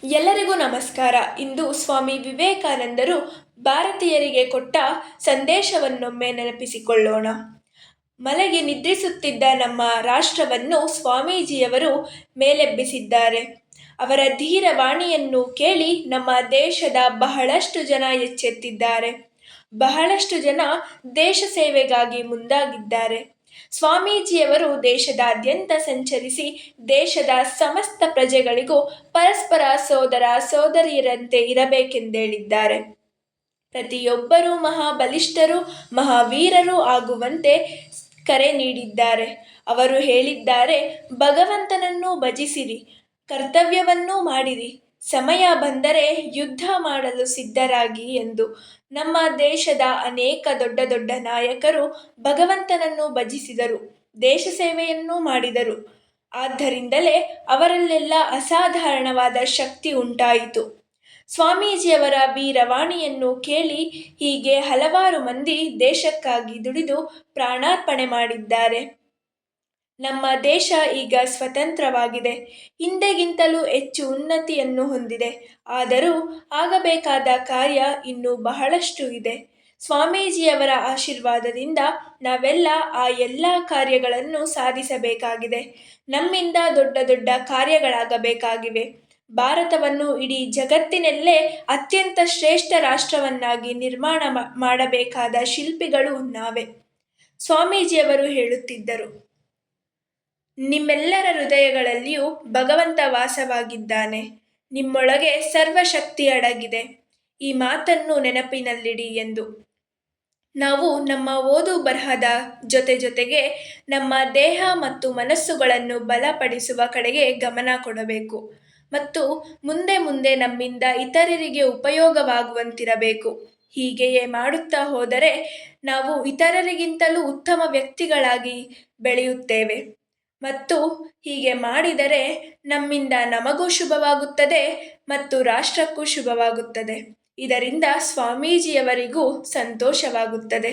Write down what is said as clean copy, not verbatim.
ಎಲ್ಲರಿಗೂ ನಮಸ್ಕಾರ. ಇಂದು ಸ್ವಾಮಿ ವಿವೇಕಾನಂದರು ಭಾರತೀಯರಿಗೆ ಕೊಟ್ಟ ಸಂದೇಶವನ್ನೊಮ್ಮೆ ನೆನಪಿಸಿಕೊಳ್ಳೋಣ. ಮಲಗಿ ನಿದ್ರಿಸುತ್ತಿದ್ದ ನಮ್ಮ ರಾಷ್ಟ್ರವನ್ನು ಸ್ವಾಮೀಜಿಯವರು ಮೇಲೆಬ್ಬಿಸಿದ್ದಾರೆ. ಅವರ ಧೀರ ವಾಣಿಯನ್ನು ಕೇಳಿ ನಮ್ಮ ದೇಶದ ಬಹಳಷ್ಟು ಜನ ಎಚ್ಚೆತ್ತಿದ್ದಾರೆ. ಬಹಳಷ್ಟು ಜನ ದೇಶ ಸೇವೆಗಾಗಿ ಮುಂದಾಗಿದ್ದಾರೆ. ಸ್ವಾಮೀಜಿಯವರು ದೇಶದಾದ್ಯಂತ ಸಂಚರಿಸಿ ದೇಶದ ಸಮಸ್ತ ಪ್ರಜೆಗಳಿಗೂ ಪರಸ್ಪರ ಸೋದರ ಸೋದರಿಯರಂತೆ ಇರಬೇಕೆಂದೇಳಿದ್ದಾರೆ. ಪ್ರತಿಯೊಬ್ಬರೂ ಮಹಾಬಲಿಷ್ಠರು ಮಹಾವೀರರು ಆಗುವಂತೆ ಕರೆ ನೀಡಿದ್ದಾರೆ. ಅವರು ಹೇಳಿದ್ದಾರೆ, ಭಗವಂತನನ್ನು ಭಜಿಸಿರಿ, ಕರ್ತವ್ಯವನ್ನೂ ಮಾಡಿರಿ, ಸಮಯ ಬಂದರೆ ಯುದ್ಧ ಮಾಡಲು ಸಿದ್ಧರಾಗಿ ಎಂದು. ನಮ್ಮ ದೇಶದ ಅನೇಕ ದೊಡ್ಡ ದೊಡ್ಡ ನಾಯಕರು ಭಗವಂತನನ್ನು ಭಜಿಸಿದರು, ದೇಶ ಸೇವೆಯನ್ನೂ ಮಾಡಿದರು. ಆದ್ದರಿಂದಲೇ ಅವರಲ್ಲೆಲ್ಲ ಅಸಾಧಾರಣವಾದ ಶಕ್ತಿ ಉಂಟಾಯಿತು. ಸ್ವಾಮೀಜಿಯವರ ವೀರವಾಣಿಯನ್ನು ಕೇಳಿ ಹೀಗೆ ಹಲವಾರು ಮಂದಿ ದೇಶಕ್ಕಾಗಿ ದುಡಿದು ಪ್ರಾಣಾರ್ಪಣೆ ಮಾಡಿದ್ದಾರೆ. ನಮ್ಮ ದೇಶ ಈಗ ಸ್ವತಂತ್ರವಾಗಿದೆ, ಹಿಂದೆಗಿಂತಲೂ ಹೆಚ್ಚು ಉನ್ನತಿಯನ್ನು ಹೊಂದಿದೆ. ಆದರೂ ಆಗಬೇಕಾದ ಕಾರ್ಯ ಇನ್ನೂ ಬಹಳಷ್ಟು ಇದೆ. ಸ್ವಾಮೀಜಿಯವರ ಆಶೀರ್ವಾದದಿಂದ ನಾವೆಲ್ಲ ಆ ಎಲ್ಲ ಕಾರ್ಯಗಳನ್ನು ಸಾಧಿಸಬೇಕಾಗಿದೆ. ನಮ್ಮಿಂದ ದೊಡ್ಡ ದೊಡ್ಡ ಕಾರ್ಯಗಳಾಗಬೇಕಾಗಿವೆ. ಭಾರತವನ್ನು ಇಡೀ ಜಗತ್ತಿನಲ್ಲೇ ಅತ್ಯಂತ ಶ್ರೇಷ್ಠ ರಾಷ್ಟ್ರವನ್ನಾಗಿ ನಿರ್ಮಾಣ ಮಾಡಬೇಕಾದ ಶಿಲ್ಪಿಗಳು ನಾವೇ. ಸ್ವಾಮೀಜಿಯವರು ಹೇಳುತ್ತಿದ್ದರು, ನಿಮ್ಮೆಲ್ಲರ ಹೃದಯಗಳಲ್ಲಿಯೂ ಭಗವಂತ ವಾಸವಾಗಿದ್ದಾನೆ, ನಿಮ್ಮೊಳಗೆ ಸರ್ವಶಕ್ತಿ ಅಡಗಿದೆ. ಈ ಮಾತನ್ನು ನೆನಪಿನಲ್ಲಿಡಿ ಎಂದು. ನಾವು ನಮ್ಮ ಓದು ಬರಹದ ಜೊತೆಗೆ ನಮ್ಮ ದೇಹ ಮತ್ತು ಮನಸ್ಸುಗಳನ್ನು ಬಲಪಡಿಸುವ ಕಡೆಗೆ ಗಮನ ಕೊಡಬೇಕು ಮತ್ತು ಮುಂದೆ ಮುಂದೆ ನಮ್ಮಿಂದ ಇತರರಿಗೆ ಉಪಯೋಗವಾಗುವಂತಿರಬೇಕು. ಹೀಗೆಯೇ ಮಾಡುತ್ತಾ ಹೋದರೆ ನಾವು ಇತರರಿಗಿಂತಲೂ ಉತ್ತಮ ವ್ಯಕ್ತಿಗಳಾಗಿ ಬೆಳೆಯುತ್ತೇವೆ ಮತ್ತು ಹೀಗೆ ಮಾಡಿದರೆ ನಮ್ಮಿಂದ ನಮಗೂ ಶುಭವಾಗುತ್ತದೆ ಮತ್ತು ರಾಷ್ಟ್ರಕ್ಕೂ ಶುಭವಾಗುತ್ತದೆ. ಇದರಿಂದ ಸ್ವಾಮೀಜಿಯವರಿಗೂ ಸಂತೋಷವಾಗುತ್ತದೆ.